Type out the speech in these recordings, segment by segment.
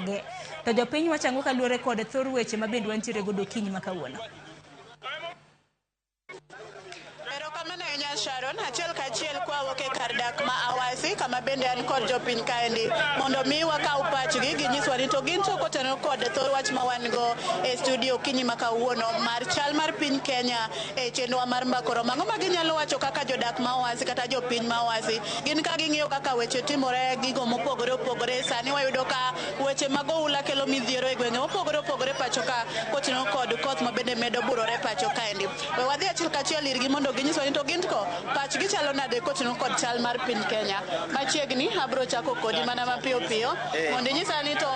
nage. To jopiny wachango kaluore kod thor weche mabende wantiere godo kinyi makawuono. Sharon, achiel kachiel kwa woke kar dak ma Awasi kama bende an kod jopiny kaendi mondo mi wakau pachgi ginyiswa ni to gin to koteno kod thor wach ma wan go e studio kinyi makawuono mar chal mar piny Kenya e chenro mar mbakoro. Mang'o ma ginyalo wacho kaka jodak ma Awasi kata jopiny ma Awasi gin ka ging'iyo kaka weche timore gigo mopogore opogore. Sani wayudo ka weche mag oula kelo midhiero e gwenge mopogore opogore pacho ka koteno kod koth ma bende medo burore pacho kaendi. We wadhi achiel kachiel irgi mondo ginyiswa ni to gin to pachgi chalo nade koteno kod chal mar piny Kenya. Machiegni abro chako kodi mana mapiyo piyo mondo inyisa ni to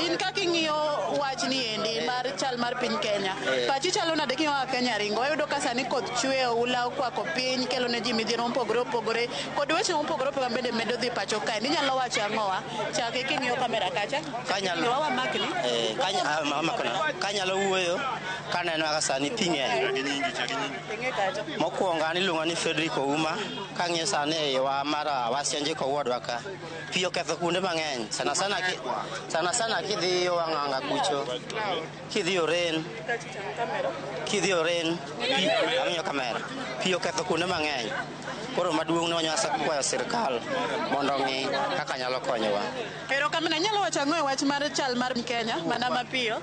in kaka ing'iyo wach ni endi mar chal mar piny Kenya. Pachi chalo nade king'iyo kaka Kenya ringo. Wayudo ka sani koth chwe, oula okwako piny kelo ne ji midhiero mopogore opogore kod weche mopogore opogore bende medo dhi pacho kae. Inyalo wacho ang'owa chake king'iyo kamera kacha kanyalo makni kanyalo wuoyo kaneno kaka sani piny mokwongo an iluonga ni Frederick Ouma kang'iyo sani e yowa mar Awasi kowuodwa ka pi oketho kuonde mang'eny sana sana kidhi yo Ang'anga kucho kidhi Oren ang'iyo kamera pi oketho kuonde mang'eny. Koro maduong' ne wanyasa kwayo sirkal mondo ng'i kaka nyalo konyowa. Pero kamana nyalo wacho ang'o e wach mar chal mar Kenya mana mapiyo?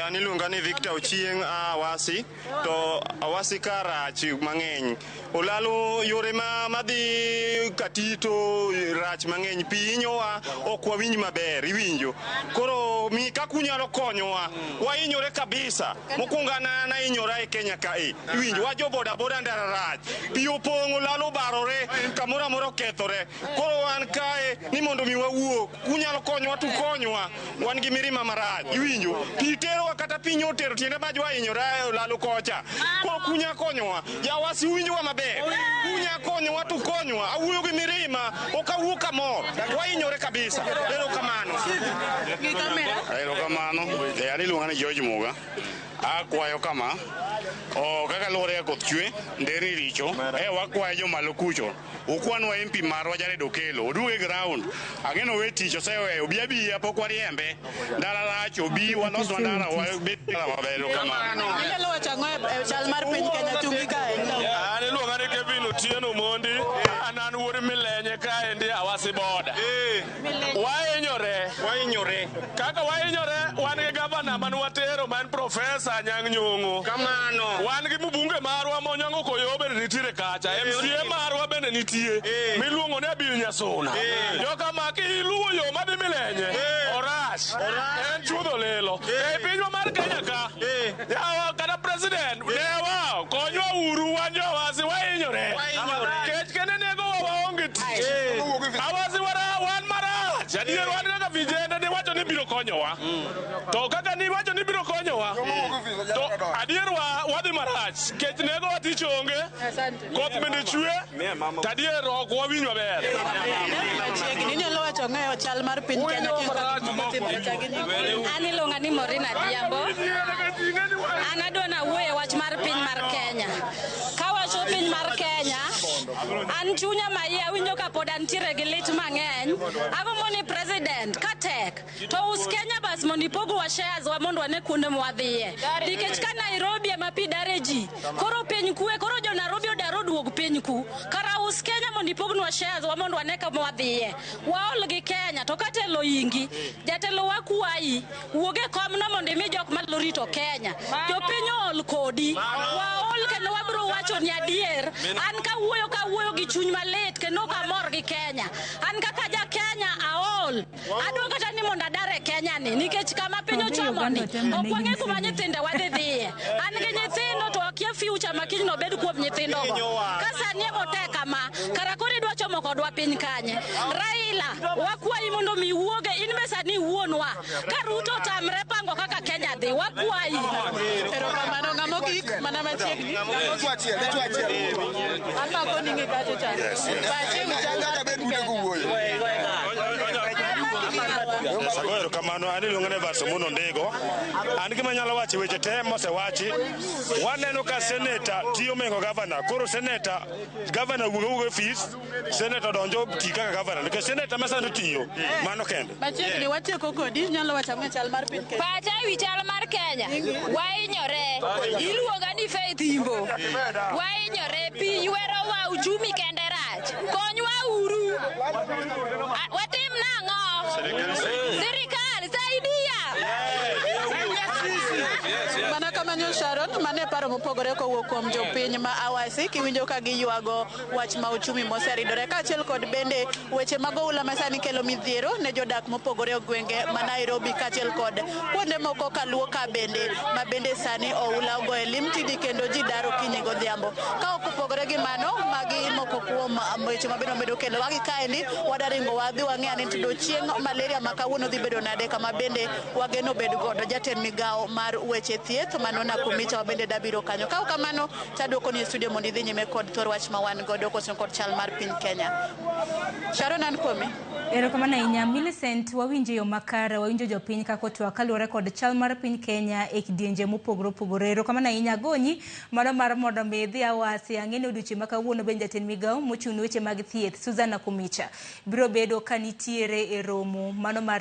An iluonga ni Victor Ochieng Awasi to Awasi karach mang'eny. Olalo yore madhi katito rach mang'eny pi hinyowa ok wawinj maber iwinjo. Koro mi kaka unyalo konyowa wahinyore kabisa. Mokwongo an ahinyora e Kenya kae iwinjo wa jo boda ndara rach. Pi opong'o lalo barore kamoro amora okethore. Koro an kae ni mondo mi wawuok unyalo konyowa to konyowa wan gi mirima marach iwinjo. Pi terowa kata piny otero tiende ma jwa hinyora lalo kocha. Koro kunya konyowa Awasi winjowa maber. Kunya konyowa to konyowa awuoyo gi mirima ok awuok kamor wahinyore kabisa. Erokamano. Erokamano. An iluonga ni George Muga. Akwayo kama kaka luore koth chwe nderi richo wakwayo jomalo kucho ukwanwa MP marwa Jared Okelo oduoge ground ageno we tich oseweyo obiya pok wariembe ndara lach obi waloswa ndara wabet maber kamano. Inyalo wacho ang'o e chal mar piny Kenya chungi kae? An iluonga ni Kevin Otieno Mondi an wuod Milenye kaendi Awasi boda. Wahinyore kaka wahinyore wan gi gavana man watero man Profesa Anyang' Nyong'o. Kamano. Wan gi mbunge marwa Monyango Koyo bende nitiere kacha. MCA marwa bende nitie miluongo ni Abil Nyasuna. Joka maki iluwo yo madhi Milenye orach en chudho lelo e pinywa mar Kenya ka yawa kata president dewa konywa uru wan jo Awasi wahinyore kech kene nego waonge tich Awasi wan marach adier wan kaka vijende ni wacho ni biro konyowa to kaka ni wacho ni biro konyowa to adier wadhi marach kech nego watich onge koth bende chwe tadier ok wawinj maber. Inyalo wacho ng'eyo chal mar piny Kenya An iluonga ni Morina Diambo. An adwona wuoyo wach mar piny mar Kenya. Kawacho piny mar Kenya an chunya maiya winjo ka pod antiere gi lit mang'eny. Agombo ni president katek to us Kenya bas mondo ipogwa shares wa mondo wane kuonde mwadhiye. Nikech ka Nairobi ema pi dare ji koro piny kwe koro jo Nairobi odaro duog piny ku. Kara us Kenya mondo ipognwa shares wa mondo wane kama wadhiye. Waol gi Kenya to katelo ingi jatelo wakwayi wuoge komno mondo imi jok malo rito Kenya. Jopiny ol kodi waol kendo wabro wacho ni adier an kawuoyo gi chuny malit kendo kamor gi Kenya. An kaka ja Kenya aol adwa kata ni mondo adare Kenya ni nikech kama piny ochomo ni ok wang'e kuma nyithinde wadhi dhiye. An gi nyithindo to akia future makiny no bed kuom nyithindo go. Ka sani emotek kama kara koro idwa chomo kodwa piny kanye. Raila wakwayi mondo mi wuoge in be sani wuonwa ka Ruto tamre pango kaka Kenya dhi wakwayi. Erokamano ng'amo gik mana machiegni. Amako ningi kacho cha. Pachi mchanga kabet kude kuwuoyo. Sagoero kamano ani luongo ne Vaso Muno Ndego. An gima nyalo wacho weche te mosewachi. Waneno ka seneta tiyo mengo gavana. Koro seneta gavana wugo fees, seneta donjo tika gavana. Nikech seneta masano tiyo mano kende. Machiegni watieko kodi nyalo wacho ang'o chal mar piny Kenya. Pacha wi chal mar Kenya. Wainyore. Iluonga ni Faith Imbo. Wainyore pi ywero wa uchumi kende rach. Konywa uru. Watim nang'o? Sirikal saidia. Mana kamano Sharon, mane paro mopogore kowuok kuom jopiny ma Awasi kiwinjo ka giywago wach ma uchumi moseridore kaachiel kod bende weche mag oula masani kelo midhiero ne jodak mopogore e gwenge ma Nairobi kaachiel kod kuonde moko kaluo ka bende ma bende sani oula ogo e lim tidi kendo ji daro kinyi godhiambo. Ka ok opogore gi mano, magi moko kuom weche mabende omedo kelo wagi kaendi wadaringo wadhi wang'e ni tudo chieng' malaria ma kawuono dhi bedo nade kama bende wageno bed godo jatend migao mar weche thieth mano Nakumicha bende dabiro kanyo. Ka kamano taduoko ni studio mondo idhi nyime kod thor wach ma wan godo koso kod chal mar piny Kenya. Sharon an komi. Erokamano ahinya Millicent, wawinjo yo makare, wawinjo jopiny kako twak kaluwore kod chal mar piny Kenya e kidienje mopogore opogore. Erokamano ahinya gonyi mano mar mondo mi idhi Awasi ang'e ni odiochieng' ma kawuono bende jatend migao mochung' ne weche mag thieth Susan Nakumicha biro bedo ka nitiere e romo mano mar